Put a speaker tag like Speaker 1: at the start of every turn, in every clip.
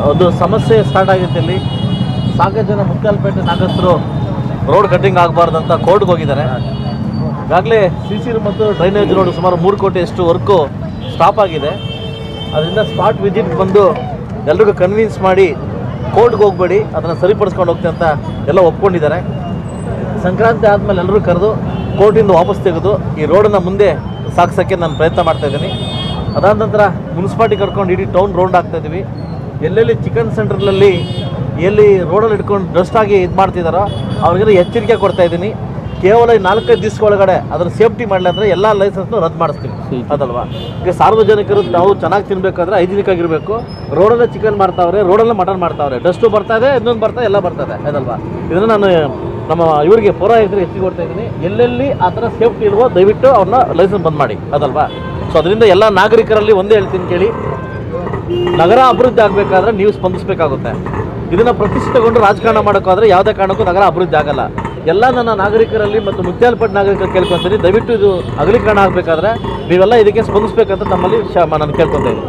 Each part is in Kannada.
Speaker 1: ಒಂದು ಸಮಸ್ಯೆ ಸ್ಟಾರ್ಟ್ ಆಗಿತ್ತು. ಇಲ್ಲಿ ಸಾಕಷ್ಟು ಜನ ಮುತ್ಯಾಲಪೇಟೆ ನಾಗಸ್ಥರು ರೋಡ್ ಕಟ್ಟಿಂಗ್ ಆಗಬಾರ್ದಂತ ಕೋರ್ಟ್ಗೆ ಹೋಗಿದ್ದಾರೆ. ಈಗಾಗಲೇ CC ಮತ್ತು ಡ್ರೈನೇಜ್ ರೋಡ್ ಸುಮಾರು 3 ಕೋಟಿಯಷ್ಟು ವರ್ಕು ಸ್ಟಾಪ್ ಆಗಿದೆ. ಅದರಿಂದ ಸ್ಪಾಟ್ ವಿಸಿಟ್ ಬಂದು ಎಲ್ರಿಗೂ ಕನ್ವಿನ್ಸ್ ಮಾಡಿ ಕೋರ್ಟ್ಗೆ ಹೋಗಬೇಡಿ, ಅದನ್ನು ಸರಿಪಡಿಸ್ಕೊಂಡು ಹೋಗ್ತೀವಿ ಅಂತ ಎಲ್ಲ ಒಪ್ಕೊಂಡಿದ್ದಾರೆ. ಸಂಕ್ರಾಂತಿ ಆದಮೇಲೆ ಎಲ್ಲರೂ ಕರೆದು ಕೋರ್ಟಿಂದ ವಾಪಸ್ ತೆಗೆದು ಈ ರೋಡನ್ನು ಮುಂದೆ ಸಾಗಿಸೋಕ್ಕೆ ನಾನು ಪ್ರಯತ್ನ ಮಾಡ್ತಾಯಿದ್ದೀನಿ. ಅದಾದ ನಂತರ ಮುನ್ಸಿಪಾಲ್ಟಿ ಕರ್ಕೊಂಡು ಇಡೀ ಟೌನ್ ರೌಂಡ್ ಆಗ್ತಾಯಿದ್ದೀವಿ. ಎಲ್ಲೆಲ್ಲಿ ಚಿಕನ್ ಸೆಂಟ್ರಲ್ಲಿ ಎಲ್ಲಿ ರೋಡಲ್ಲಿ ಇಟ್ಕೊಂಡು ಡಸ್ಟಾಗಿ ಇದು ಮಾಡ್ತಿದ್ದಾರೋ ಅವ್ರಿಗೆಲ್ಲ ಎಚ್ಚರಿಕೆ ಕೊಡ್ತಾಯಿದ್ದೀನಿ. ಕೇವಲ 4-5 ದಿವಸ ಒಳಗಡೆ ಅದರ ಸೇಫ್ಟಿ ಮಾಡಲಿ ಅಂದರೆ ಎಲ್ಲ ಲೈಸೆನ್ಸ್ನು ರದ್ದು ಮಾಡಿಸ್ತೀವಿ, ಅದಲ್ವಾ. ಈಗ ಸಾರ್ವಜನಿಕರು ನಾವು ಚೆನ್ನಾಗಿ ತಿನ್ನಬೇಕಾದ್ರೆ ಹೈಜಿನಿಕಾಗಿರಬೇಕು. ರೋಡಲ್ಲೇ ಚಿಕನ್ ಮಾಡ್ತಾವ್ರೆ, ರೋಡಲ್ಲೇ ಮಟನ್ ಮಾಡ್ತಾವ್ರೆ, ಡಸ್ಟು ಬರ್ತಾಯಿದೆ, ಇನ್ನೊಂದು ಬರ್ತಾ ಎಲ್ಲ ಬರ್ತದೆ, ಅದಲ್ವಾ. ಇದನ್ನು ನಾನು ನಮ್ಮ ಇವರಿಗೆ ಪೌರಾಯುಕ್ತರಿಗೆ ಹೆಚ್ಚಿಗೆ ಕೊಡ್ತಾ ಇದ್ದೀನಿ. ಎಲ್ಲೆಲ್ಲಿ ಆ ಥರ ಸೇಫ್ಟಿ ಇಲ್ವೋ ದಯವಿಟ್ಟು ಅವ್ರನ್ನ ಲೈಸೆನ್ಸ್ ಬಂದ್ ಮಾಡಿ, ಅದಲ್ವಾ. ಸೊ ಅದರಿಂದ ಎಲ್ಲ ನಾಗರಿಕರಲ್ಲಿ ಒಂದೇ ಹೇಳ್ತೀನಿ ಕೇಳಿ, ನಗರ ಅಭಿವೃದ್ಧಿ ಆಗಬೇಕಾದ್ರೆ ನೀವು ಸ್ಪಂದಿಸಬೇಕಾಗುತ್ತೆ. ಇದನ್ನು ಪ್ರತಿಷ್ಠೆಗೊಂಡು ರಾಜಕಾರಣ ಮಾಡೋಕ್ಕಾದ್ರೆ ಯಾವುದೇ ಕಾರಣಕ್ಕೂ ನಗರ ಅಭಿವೃದ್ಧಿ ಆಗಲ್ಲ. ಎಲ್ಲ ನನ್ನ ನಾಗರಿಕರಲ್ಲಿ ಮತ್ತು ಮುತ್ಯಾಲಪೇಟೆ ನಾಗರಿಕರು ಕೇಳ್ಕೊತೀನಿ, ದಯವಿಟ್ಟು ಇದು ಅಗಲೀಕರಣ ಆಗಬೇಕಾದ್ರೆ ನೀವೆಲ್ಲ ಇದಕ್ಕೆ ಸ್ಪಂದಿಸಬೇಕಂತ ತಮ್ಮಲ್ಲಿ ನಾನು ಕೇಳ್ಕೊತಾ ಇದ್ದೀನಿ.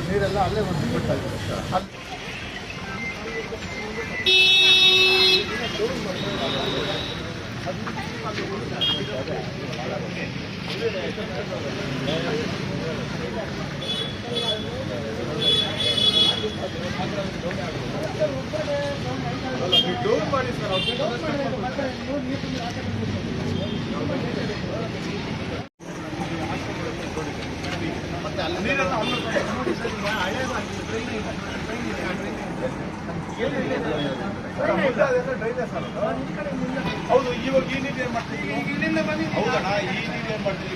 Speaker 2: ನೀರೆಲ್ಲ ಅಲ್ಲೇ ಹೌದು. ಇವಾಗ ಈ ನೀರು ಏನ್ ಮಾಡ್ತೀವಿ, ಹೌದಣ್ಣ, ಈ ನೀರು ಏನ್ ಮಾಡ್ತೀವಿ,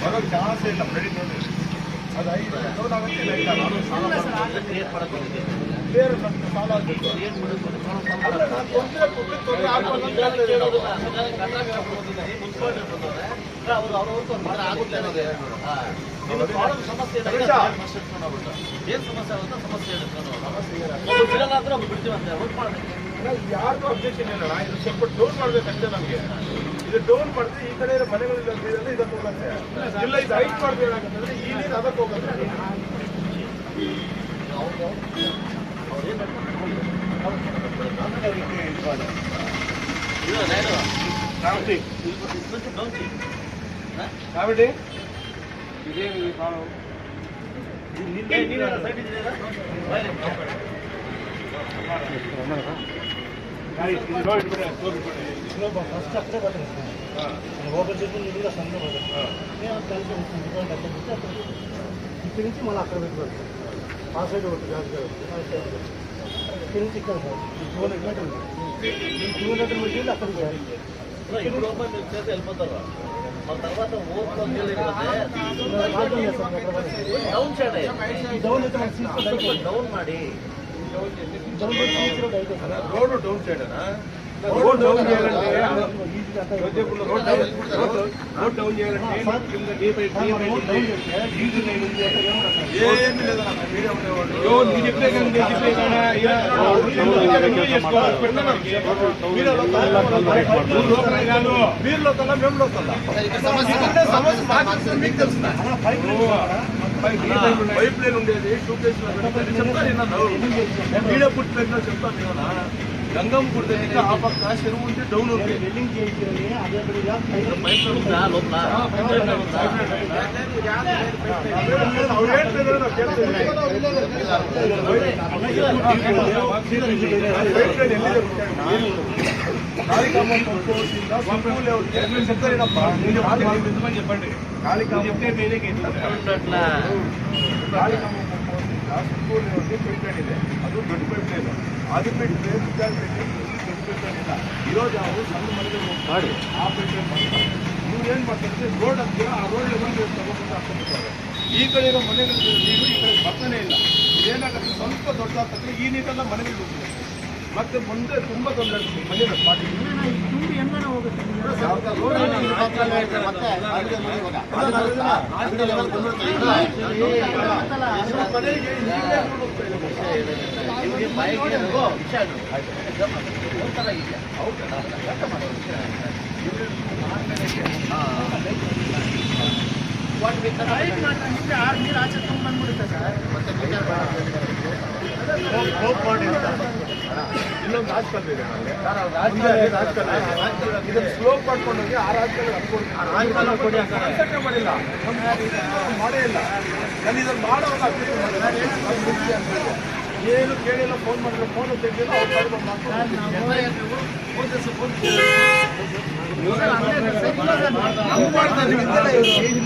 Speaker 2: ಬರೋಕ್ ಚಾನ್ಸ್ ಇಲ್ಲ. ಕ್ರೆಡಿಟ್ ನೋಡಿ ಅದು 5 ಬೇರೆ ಸಾಲ ಆಗ್ಬೇಕು. ಯಾರಿಗೂ ಅಬ್ಜೆಕ್ಷನ್ ಇಲ್ಲ. ಇದು ಸ್ವಲ್ಪ ಡೌನ್ ಮಾಡ್ಬೇಕಷ್ಟೇ. ನಮಗೆ ಇದು ಡೌನ್ ಮಾಡಿದ್ರೆ ಈ ಕಡೆ ಮನೆಗಳಿಲ್ಲ ಇದಕ್ಕೆ ಹೋಗುತ್ತೆ, ಇಲ್ಲ ಇದು ಹೈಟ್ ಮಾಡ್ಬೇಕಂತಂದ್ರೆ ಈ ನೀರು ಅದಕ್ಕೆ ಹೋಗುತ್ತೆ. కాబట్టి ಫಸ್ಟ್ ಅಕ್ಕಡೆ ಬರ್ತದೆ ಹೋಗೋ ನೀರಿಲ್ಲ ಸಣ್ಣ ಬರುತ್ತೆ. ಇಕ್ಕಿ నుంచి మళ్ళీ అక్కడ పెట్టి పడుతుంది. ఆ సైడ్ ఒకటి జాగ్రత్తగా ఇక్కడి నుంచి ఇక్కడ 200 మీటర్లు ఈ 200 మీటర్లు అక్కడికి పోయాలి.
Speaker 1: వెళ్ళిపోతారు. తర్వాత డౌన్ సైడ్ డౌన్ ಮಾಡಿ
Speaker 2: road down side road down చేయాలంటే రోడ్ డౌన్ చేయాలంటే ఏమి లేదన్నా. మీరు చెప్పే మీరు లోకల్లా మేము లోకల్లా సమస్య మీకు తెలుసు. పైప్ లైన్ ఉండేది 2 ప్లేస్ చెప్తాను. ఈడ పుట్టి పెట్టినా చెప్తాను. ఏమన్నా గంగమ్మ గుడి దగ్గర ఆ పక్క చెరువు ఉంటే డౌన్ ఉంది. చెప్పండి. కాళికామ చెప్తే ಸ್ಕೂಲ್ ಪೈಪ್ ಲೈನ್ ಇದೆ, ಅದು ದೊಡ್ಡ ಪೈಪ್ ಲೈನ್. ಅದು ಬಿಟ್ಟರೆ
Speaker 3: ಇರೋದು ಅವರು ಸಣ್ಣ ಮನೆಗಳು ಮಾಡಿ ಆ ಪೇಟೆ ಮಾಡ್ತಾರೆ. ಇವ್ರು ಏನು ಮಾಡ್ತಾರೆ, ರೋಡ್ ಅಂತೀರ ಆ ರೋಡ್ ಒಂದು ತಗೊಂಡು ಹಾಕೊಂಡ್ಬಿಡ್ತಾರೆ. ಈ ಕಡೆ ಇರೋ ಮನೆಗಳು ನೀರು ಈ ಕಡೆ ಬರ್ತಾನೆ ಇಲ್ಲ. ಇದೇನಾಗುತ್ತೆ, ಸ್ವಲ್ಪ ದೊಡ್ಡ ಆಗ್ತದೆ, ಈ ನೀರೆಲ್ಲ ಮನೆಗಳು ಹೋಗ್ತದೆ. ಮತ್ತೆ ಮುಂದೆ ತುಂಬ ತೊಂದರೆ ಆಗ್ತದೆ ಮನೆಯ ಪಾಟಿ.
Speaker 2: ನೀರು ಆಚೆ ತುಂಬ ಬಂದ್ಬಿಡುತ್ತೆ ಸರ್.
Speaker 3: ಇನ್ನೊಂದು ರಾಜಕಾಲ ಇದೆ ಇದನ್ನು ಸ್ಲೋಪ್ ಮಾಡ್ಕೊಂಡು ಹೋಗಿ ಆ ರಾಜಕಾಲ ಮಾಡಿಲ್ಲ, ಮಾಡೇ ಇಲ್ಲ. ನಾನು ಇದನ್ನು ಮಾಡೋವಾಗ ಏನು ಕೇಳಿಲ್ಲ, ಫೋನ್ ಮಾಡಿದ್ರೆ ಫೋನು ತೆಗೆದಿಲ್ಲ.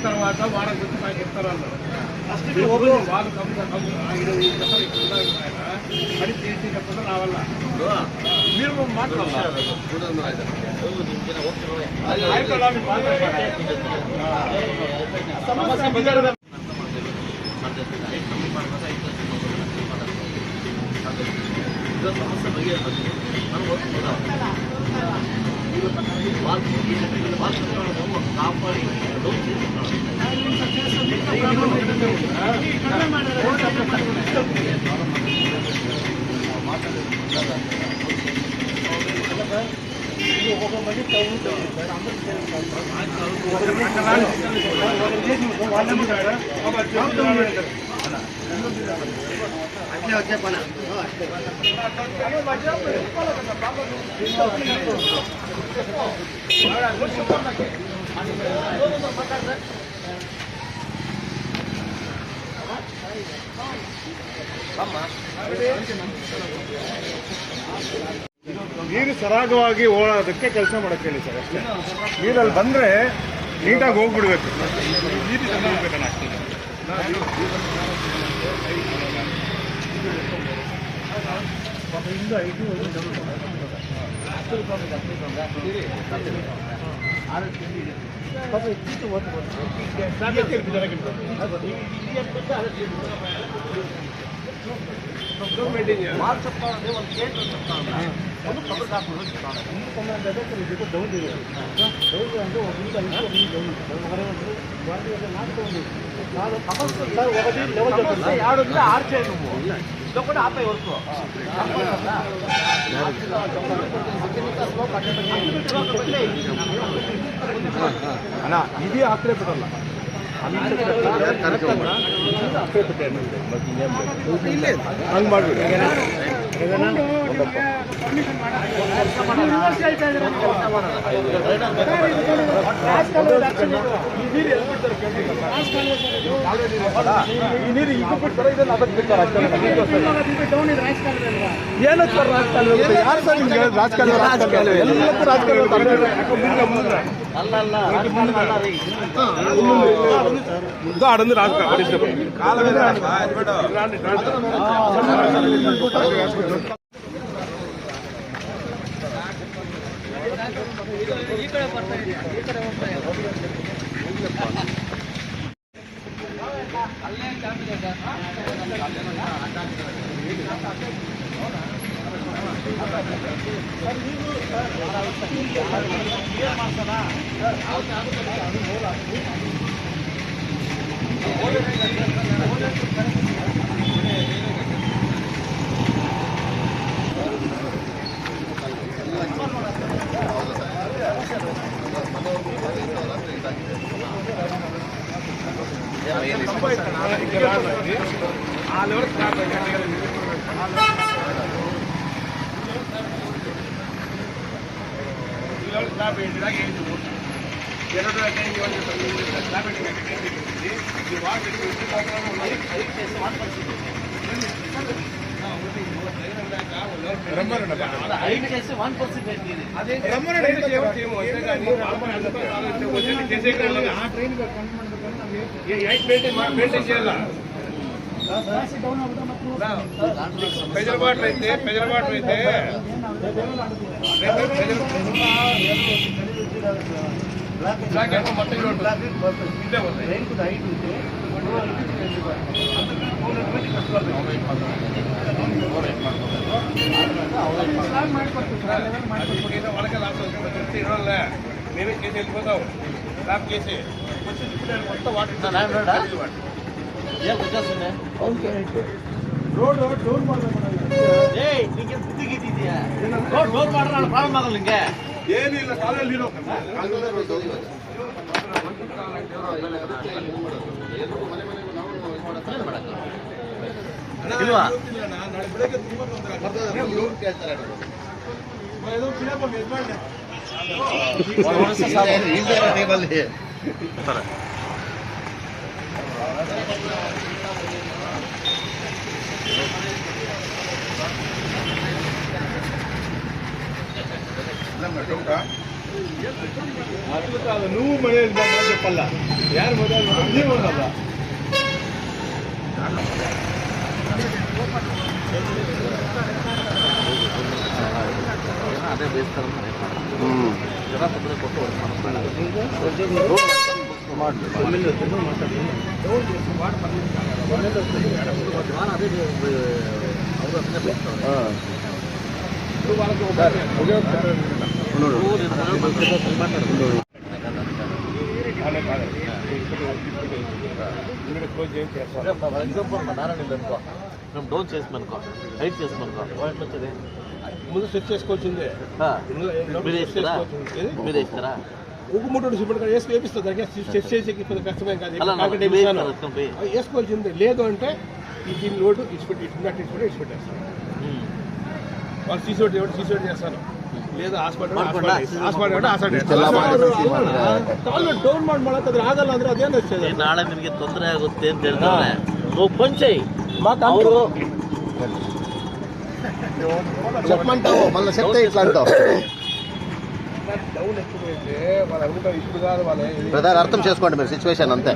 Speaker 3: తర్వాత వాడ చెప్తారన్న అಷ್ಟೇ వాళ్ళు పని చేసేటప్పుడు రావాల మీరు మాట్లాడాలి.
Speaker 1: ಸಮಸ್ಯೆ ಬಗೆಹರಿಸಬೇಕು. ನಾನು ಓದ್ಬೋದ ಕಾಪಾಡಿ
Speaker 2: ಹೋಗೋ ಮನೆ అట్లే వచ్చే పని
Speaker 3: ನೀರು ಸರಾಗವಾಗಿ ಓಡೋದಕ್ಕೆ ಕೆಲಸ ಮಾಡಕ್ಕೆ ಹೇಳಿ ಸರ್ ಅಷ್ಟೇ. ನೀರಲ್ಲಿ ಬಂದರೆ ನೀಟಾಗಿ ಹೋಗ್ಬಿಡ್ಬೇಕು. ನೀರು ಚೆನ್ನಾಗಿ ಹೋಗ್ಬೇಕಣ್ಣ ಅಷ್ಟೇ.
Speaker 1: ಮಾರ್ಚಪ್ಪ ಒಂದು ಕೇಂದ್ರ ಒಂದು ಪಬ್ಲಿಕ್ ಹಾಕೊಂಡು ఏడుంది ఆరు చేయి నువ్వు ఇదో కూడా ఆపే వరకు
Speaker 3: అన్న ఇది ఆకలే పెట్టాల ಹಂಗೆ ಮಾಡ್ಬಿಡಿ. ಈ ನೀರು ಈಗ ಬಿಡ್ತಾರೆ, ಇದನ್ನು ಅದಕ್ಕೆ ಬಿಡ್ತಾರೆ ಅಷ್ಟೇ. ಏನು ಸರ್ ರಾಜಕಾಲ? ಯಾರು ಸರ್ ನಿಮ್ಗೆ ರಾಜಕಾಲ? ಎಲ್ಲಕ್ಕೂ ರಾಜಕಾಲ ಆಡಂದು ರಾಜಕಾಲ
Speaker 2: ಈ ಕಡೆ ಬರ್ತಾ ಇದೆ, ಈ ಕಡೆ ಹೋಗ್ತಾ ಇದೆ. ಅಲ್ಲೇ ಕ್ಯಾಬಿನೆ పెజల వాటర్ అయితే
Speaker 3: వాళ్ళకే లాస్ అవుతుంది ఇవ్వాలి మేమే కేసు వెళ్ళిపోతాం ల్యాబ్ కేసే మొత్తం వాటర్
Speaker 1: ಏನ್ ಗೊತ್ತಾಗ್ತದೆ
Speaker 3: ರೋಡ್ ಡೋರ್ ಮಾಡಬೇಕು
Speaker 1: ಏಯ್ ನಿಂಗೆ ಬುದ್ಧಿ ಗಿದ್ದಿದ್ಯಾ ಡೋರ್ ಮಾಡ್ರೆ ನಾನು ಪ್ರಾಬ್ಲಮ್ ಆಗಲ್ಲ ನಿಂಗೆ
Speaker 3: ಏನಿಲ್ಲ ಕಾಲಲ್ಲಿ ಇರೋ
Speaker 1: ಇಲ್ವಾ
Speaker 3: ನಾಳೆ ಬೆಳಗ್ಗೆ ತುಂಬಾ ತೊಂದರೆ ಕೇಳ್ತಾರೆ నువ్వు మనేది చెప్పాల యారు మొదలు
Speaker 1: ಅದೇ ಬೇಯಿಸ್ತಾರೆ ಜನ ತೊಂದರೆ ಕೊಟ್ಟು ವರ್ಕ್ ఫర్ ఎగ్జాంపుల్ మా నారాయణ అనుకో మేము డౌన్ చేసామనుకో హైట్ చేసామనుకో వాటి వచ్చేది
Speaker 3: ముందు సెట్ చేసుకోవాల్సిందే
Speaker 1: మీరే ఇస్తారా
Speaker 3: ఒక మూట సిమెంట్ వేపిస్తుంది సెట్ చేసి కష్టమే కాదు వేసుకోవాల్సిందే లేదు అంటే దీని లోటు ఇచ్చిపెట్టి ఇచ్చిపెట్టేస్తాను వాళ్ళు సీసోటి చేస్తాను లేదా ಹಾಸ್ಪಿಟಲ್ ಡೌನ್ ಮಾಡೋದು ಆಗಲ್ಲ ಅಂದ್ರೆ ಅದೇನು ಹಚ್ಚೋದು
Speaker 1: ನಾಳೆ ನಿನಗೆ ತೊಂದರೆ ಆಗುತ್ತೆ ಅಂತ ಹೇಳ್ತಾರೆ నువ్వు పంచేయి ಅವರು
Speaker 2: చెప్పమంటావు మళ్ళీ చెప్తే ఇట్లా అంటావు
Speaker 3: డౌన్ ఎక్కువైతే వాళ్ళ అనుకుంటారు ఇప్పుడు కాదు వాళ్ళ
Speaker 2: బ్రదర్ అర్థం చేసుకోండి మీరు సిచ్యువేషన్ అంతే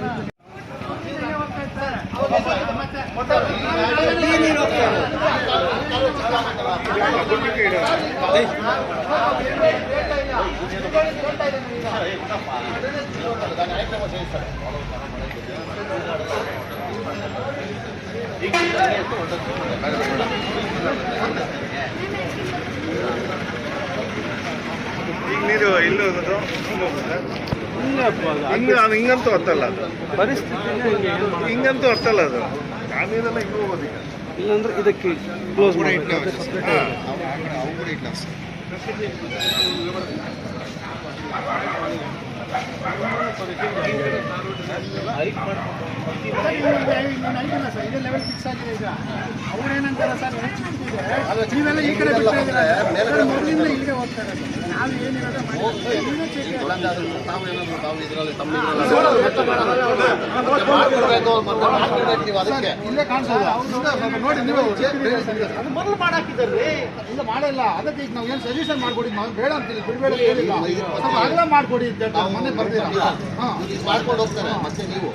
Speaker 3: ಈಗ ನೀರು ಇಲ್ಲಿ ಹೋಗೋದು ಹಿಂಗಂತೂ ಅರ್ಥಲ್ಲ ಅದು
Speaker 2: ಪರಿಸ್ಥಿತಿ
Speaker 3: ಹಿಂಗಂತೂ ಅರ್ಥಲ್ಲ ಅದು ಆ ನೀರೆಲ್ಲ ಹಿಂಗೆ ಹೋಗೋದು ಈಗ
Speaker 2: ಇಲ್ಲಾಂದ್ರೆ ಇದಕ್ಕೆ ಕ್ಲೋಸ್ ಮಾಡಿ
Speaker 4: ಇದೇ ಲೆವೆಲ್ ಫಿಕ್ಸ್ ಆಗಿದೆ ಈಗ ಅವ್ರೇನಂತಾರ ಸರ್ ನೀವೆಲ್ಲ ಈ ಕಡೆ ಮೊದಲಿಂದ ಇಲ್ಲಿಗೆ ಹೋಗ್ತಾರೆ ನಾವು ಏನಿರೋದು ಇಲ್ಲೇ ಕಾಣಿಸೋದು ನೋಡಿ ನೀವು ಅದು ಮೊದಲು ಮಾಡಾಕಿದ್ದಾರೆ ಇಲ್ಲ ಮಾಡಿಲ್ಲ ಅದಕ್ಕೆ ಈಗ ನಾವು ಏನು ಸಜೆಷನ್ ಮಾಡ್ಕೊಡಿ ನಾವು ಬೇಡ ಅಂತೀವಿ ಬಿಡಬೇಡ ಹೇಳಿಲ್ಲ ಸ್ವಲ್ಪ ಅಗಲ ಮಾಡ್ಕೊಡಿ ಮೊನ್ನೆ ಬರ್ತೀರಾ
Speaker 2: ಮಾಡ್ಕೊಂಡು ಹೋಗ್ತಾರೆ ಮತ್ತೆ ನೀವು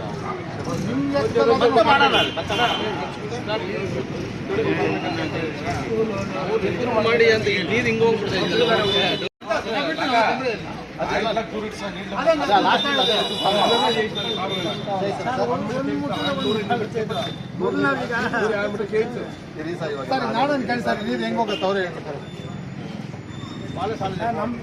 Speaker 1: ಮಾಡಿ ಅಂತ ನೀರು ಹಿಂಗೆ ಹೋಗ್ಬಿಡ್ತದೆ
Speaker 4: ಸರ್ ನಾಡೋನ್ ಕೇಳಿ ಸರ್ ನೀರು ಹೆಂಗೆ ಹೋಗುತ್ತೆ ಅವರೇ ಹೇಳ್ತಾರೆ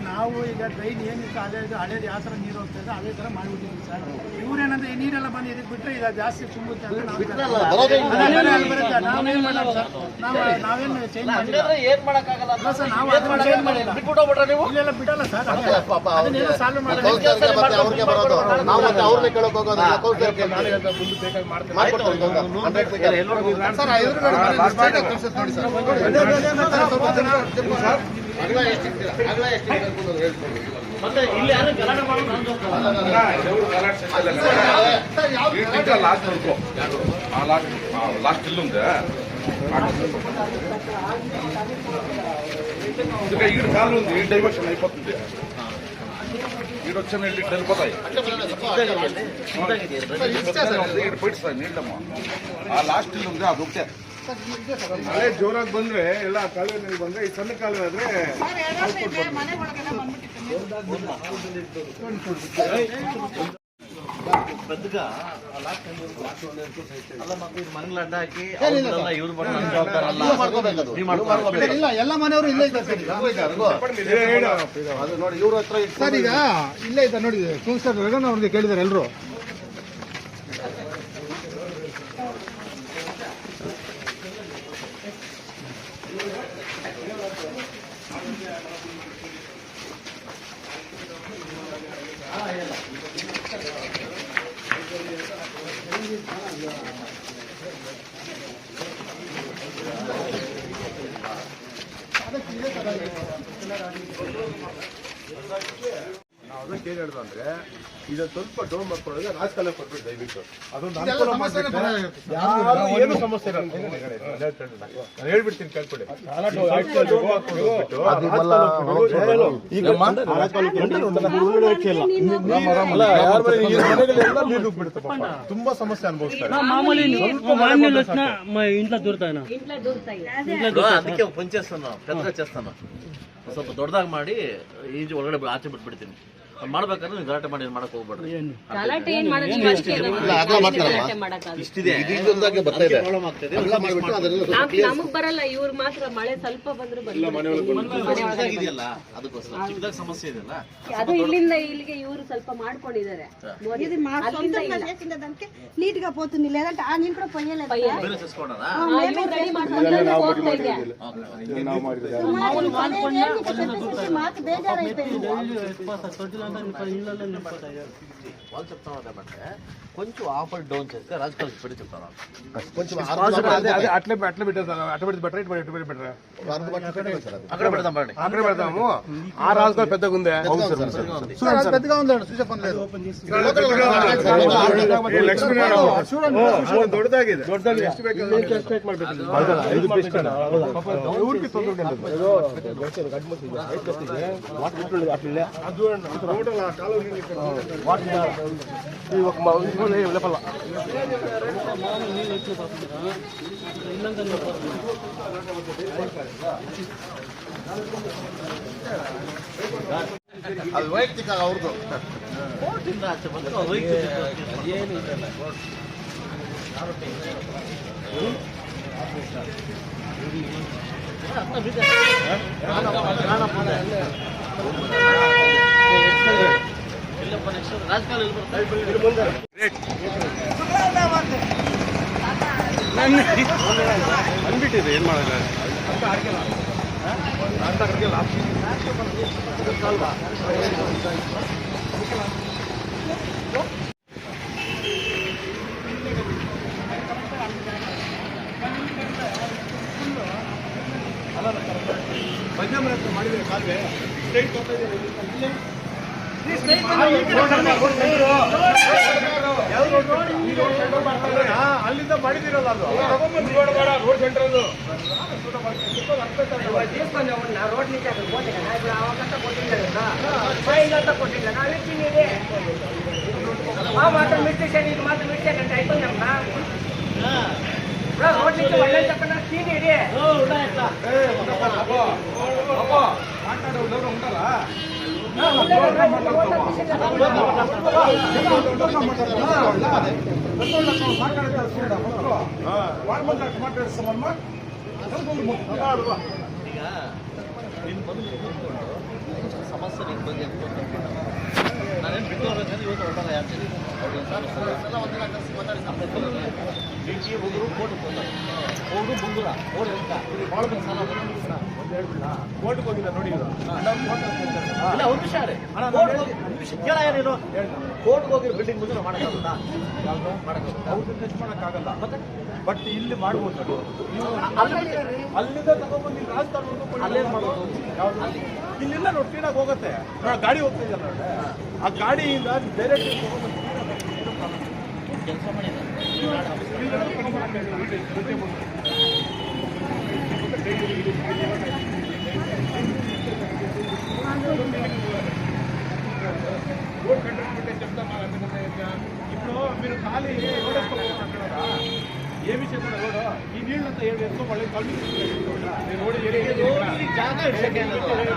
Speaker 4: ನಾವು ಈಗ ಡ್ರೈನ್ ಏನಿತ್ತು ಅದೇ ಹಳೇದು ಯಾವ ಥರ ನೀರು ಹೋಗ್ತದೆ ಅದೇ ಥರ ಮಾಡಿಬಿಟ್ಟಿದ್ವಿ ಸರ್ ಇವ್ರೇನಂದ್ರೆ ಈ ನೀರೆಲ್ಲ ಬಂದು ಇದಕ್ಕೆ ಬಿಟ್ಟರೆ ಈಗ ಜಾಸ್ತಿ ತುಂಬುತ್ತೆ ಅಂತ ನಾವೇನು ಮಾಡೋದು ಸರ್ ನಾವೇನು ಚೇಂಜ್ ಮಾಡಿಲ್ಲ
Speaker 1: ಏನ್ ಮಾಡಕ್ಕಾಗಲ್ಲ
Speaker 4: ಸರ್ ನಾವು ಅದನ್ನ ಚೇಂಜ್ ಮಾಡಿಲ್ಲ
Speaker 1: ಬಿಟ್ಬಿಟ್ಟೋಗ್ಬಿಟ್ರೆ ನೀವು
Speaker 4: ಇಲ್ಲೆಲ್ಲ ಬಿಡಲ್ಲ ಸರ್ ಅದನ್ನೆಲ್ಲ ಸಾಲ್ವ್ ಮಾಡಿಲ್ಲ
Speaker 2: ಅವ್ರಿಗೆ ಬರೋದು ನಾವು ಮತ್ತೆ ಅವ್ರನ್ನೇ ಕೇಳಕ್ ಹೋಗೋದು ಸರ್
Speaker 1: ಮತ್ತೆ ಇಲ್ಲಿ ಯಾರು ಗಲಾಟೆ ಮಾಡೋದು
Speaker 3: లాస్ట్ అనుకో లాస్ట్ ఇల్లు ఉందా ఇంకా ఈడు కాలు ఉంది ఈ డైవర్షన్ అయిపోతుంది ఈడు వచ్చిన నీళ్ళు ఇట్లా వెళ్ళిపోతాయి ఈడు పెట్టిస్తాయి నీళ్ళమ్మా ఆ లాస్ట్ ఇల్లు ఉంది అది ఒకటే ಮಳೆ ಜೋರಾಗಿ ಬಂದ್ರೆ ಎಲ್ಲ ಕಾಲುವೆ ನೀರು ಬಂದ್ರೆ ಈ ಸಣ್ಣ ಕಾಲುವೆ ಆದ್ರೆ
Speaker 1: ಬೆದ್ಗ ಅಲ್ಲ ಮತ್ತೆ ಇದು ಮನೆಗಳ ಅಡ್ಡ ಹಾಕಿ ಇವ್ರು ಜವಾಬ್ದಾರ ಅಲ್ಲ ನೀವು ಮಾಡ್ಕೋಬೇಕು.
Speaker 4: ಇಲ್ಲ ಎಲ್ಲ ಮನೆಯವರು ಇಲ್ಲೇ ಇದ್ದಾರೆ ಸರ್
Speaker 2: ಅದು ನೋಡಿ ಇವ್ರ ಹತ್ರ
Speaker 4: ಸರ್ ಈಗ ಇಲ್ಲೇ ಇದ್ದಾರೆ ನೋಡಿ ಸರ್ ರಘುನ ಅವ್ರಿಗೆ ಕೇಳಿದ್ದಾರೆ ಎಲ್ಲರೂ
Speaker 3: ನಾವು ಅದಕ್ಕೆ ಏನ್ ಹೇಳ್ದು ಅಂದ್ರೆ ಇದು ಸ್ವಲ್ಪ ಡೌನ್ ಮಾಡ್ಕೊಳ್ಳೋದು ರಾಜಕಾಲ ಕೊಟ್ಬಿಟ್ಟು ದಯವಿಟ್ಟು ಅದೊಂದು ಅನುಕೂಲ
Speaker 4: ಸಮಸ್ಯೆನೇ
Speaker 3: ಮಾಡ್ಬಿಟ್ರೆ
Speaker 4: ಬರೋದು.
Speaker 3: ಯಾರು ಏನು ಸಮಸ್ಯೆ ಇರಲ್ಲ. ನಾನು ಹೇಳ್ಬಿಡ್ತೀನಿ ಕೇಳ್ಕೊಳ್ಳಿ. ತುಂಬಾ ಸಮಸ್ಯೆ ಅನುಭವಿಸ್ತಾರೆ.
Speaker 1: ಅದಕ್ಕೆ ಪಂಚಾಯತ್ ಪೆದ್ರ చేస్తాను ಸ್ವಲ್ಪ ದೊಡ್ಡದಾಗಿ ಮಾಡಿ ಈಜು ಒಳಗಡೆ ಆಚೆ ಬಿಟ್ಬಿಡ್ತೀನಿ. ಮಾಡ್ಬೇಕಾದ್ರೆ ನೀವು ಗಲಾಟೆ ಮಾಡಿ ಮಾಡಕ್ ಹೋಗ್ಬೇಡ್ರಿ.
Speaker 5: ಗಲಾಟೆ ಏನ್ ಮಾಡೋದು ನೀವು ಅಷ್ಟೇ ಗಲಾಟೆ ಮಾಡಕ್ಕಾಗಲ್ಲ.
Speaker 1: ಇಷ್ಟಿದೆ ಪ್ರಾಬ್ಲಮ್ ಆಗ್ತಿದೆ.
Speaker 5: ನಮಗ್ ಬರಲ್ಲ, ಇವ್ರು ಮಾತ್ರ ಮಳೆ ಸ್ವಲ್ಪ ಬಂದ್ರೆ
Speaker 1: ಇದೆಯಲ್ಲ ಅದಕ್ಕೋಸ್ಕರ ಚಿಕ್ಕದಾಗ ಸಮಸ್ಯೆ ಇದೆಯಲ್ಲ
Speaker 5: ಅದು ఇల్లింద ఇల్లిಗೆ ఇವರು ಸ್ವಲ್ಪ ಮಾಡ್ಕೊಂಡಿದ್ದಾರೆ.
Speaker 6: ఇది మా సొంతంగా చేసిన దానికి నీట్ గా పోతుంది, లేదంటే ఆ నీళ్ళు కూడా పొయ్యలేదు.
Speaker 1: ಬೇರೆ ಸೇರ್ಸ್ಕೊಂಡಾರ
Speaker 5: ರೆಡಿ ಮಾಡ್ಕೊಂಡು ಹೋಗ್ತಾ ಇದೆ.
Speaker 6: మాకు బేజారైపోయింది.
Speaker 1: వాళ్ళు చెప్తా అంటే కొంచెం ఆఫర్ డౌన్ చేస్తే రాజకీయాలకు పెట్టి చెప్తాను.
Speaker 2: కొంచెం
Speaker 3: అట్లే పెట్టేస్తాను. అట్ట పెడితే బెటర్, ఇటు బెటర్.
Speaker 1: అక్కడ పెడదాం బండి.
Speaker 3: అక్కడ పెడతాము. ఆ రాజకీయ పెద్దగా ఉందే.
Speaker 4: పెద్దగా ఉందండి చూసే పని లేదు
Speaker 3: ದೊಡ್ಡದಾಗಿದೆ.
Speaker 2: ಅದು ವೈಯಕ್ತಿಕ ಅವ್ರದ್ದು
Speaker 1: ಕೋರ್ಟಿಂದ ಆಚೆ ಬಂದ್ರೆ ಅವ್ರು ವೈಯಕ್ತಿಕ
Speaker 3: ಅಂದ್ಬಿಟ್ಟಿದೆ ಏನ್ ಮಾಡೋದು ಅಂತ ಕಡೆಗೆಲ್ಲ ಪಂಜಾಬ್ರ ಹತ್ರ ಮಾಡಿದ್ರೆ ಕಾಲುವೆ ಸ್ಟ್ರೈಟ್ ಹೋಗ್ತಾ ಇದೆ. ಅಲ್ಲಿಂದ ಮಾಡಿದಿರಲ್ಲ ಅದು ರೋಡ್ ಸೆಂಟರ್ ಅದು
Speaker 7: రోడ్ నుంచి అక్కడ పోతే కదా ఇప్పుడు అవకాశం కొట్టింది కదా ఫైన్ అంతా కొట్టింది కదా ఇచ్చింది మాత్రం మిస్టేషన్ ఇది మాత్రం మిస్టేక్ అంటే అయిపోయిందమ్మా రోడ్ నుంచి వెళ్ళని చెప్పండి తిని
Speaker 3: మాట్లాడే ఉంటారా మాట్లాడిస్తామమ్మా
Speaker 1: ಈಗ ನಿನ್ನ ಬಂದು ಕೂತ್ಕೊಂಡು ಸಮಸ್ಯೆ ನಿನ್ನ ಬಗ್ಗೆ ನಾನೇನು ಬಿಟ್ಟು ಹೋಗ್ಬೇಕಂದ್ರೆ ಇವತ್ತು ಹೊರಟಾಗ ಯಾಕೆ ಬಿಚ್ಚಿ ಹೋದ್ರು ಕೋರ್ಟ್ ಹೋದ್ರು ಮುಂಗುರ ಓಡಿ ಅಂತ ಭಾಳ ಸಾಲ
Speaker 3: ಕೋರ್ಟ್ಗೆ ಹೋಗಿದ್ದ ನೋಡಿ
Speaker 1: ಇಲ್ಲ ಒಂದು ವಿಷಯ ರೀ ಕೇಳ ಏನೇನು ಕೋರ್ಟ್ಗೆ ಹೋಗಿ ಬಿಲ್ಡಿಂಗ್ ಮುಂದೆ ಮಾಡೋಕ್ಕಾಗುತ್ತಾ
Speaker 3: ಮಾಡೋಕ್ಕಾಗಲ್ಲ ಬಟ್ ಇಲ್ಲಿ ಮಾಡ್ಬೋದು. ಅಲ್ಲಿಂದ ತಗೊಂಡ್ಬಂದು ರಾಜಕಾರಣ
Speaker 1: ಅಲ್ಲೇನು ಮಾಡೋದು
Speaker 3: ಇಲ್ಲಿಂದ ನೋಡಿ ಕ್ಲೀನಾಗಿ ಹೋಗುತ್ತೆ. ಗಾಡಿ ಹೋಗ್ತಾ ಇದೆಯಲ್ಲ ಆ ಗಾಡಿಯಿಂದ ಡೈರೆಕ್ಟ್
Speaker 1: ಕೆಲಸ ಮಾಡಿದ್ದಾರೆ
Speaker 3: ఇప్పుడు మీరు ఖాళీ ಏ ವಿಷಯ ಕೂಡ ನೋಡು ಈ ನೀರಿನಂತ ಹೇಳಿ ಎತ್ಕೊಂಬಳ್ಳಿ ಕಲ್ಲು ನೋಡಿ ಜಾಗ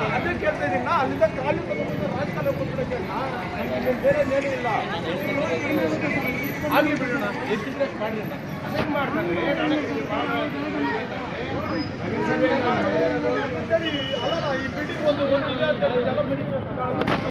Speaker 3: ಅದಕ್ಕೆ ಕೇಳ್ತಾ ಇದ್ದೀನಿ ನಾ ಅಲ್ಲಿಂದ ಕಾಲು ತಗೊಂಡು ರಾಜಕಾಲ ಕೊಟ್ಬಿಡಕ್ಕೆ ಬೇರೆ ಏನೂ ಇಲ್ಲ ಆಗಲಿ ಬಿಡೋಣ ಎಷ್ಟಿದ್ರೆ ಮಾಡಿ ಮಾಡ್ತಾರೆ ಈ ಬಿಲ್ಡಿಂಗ್ ಒಂದು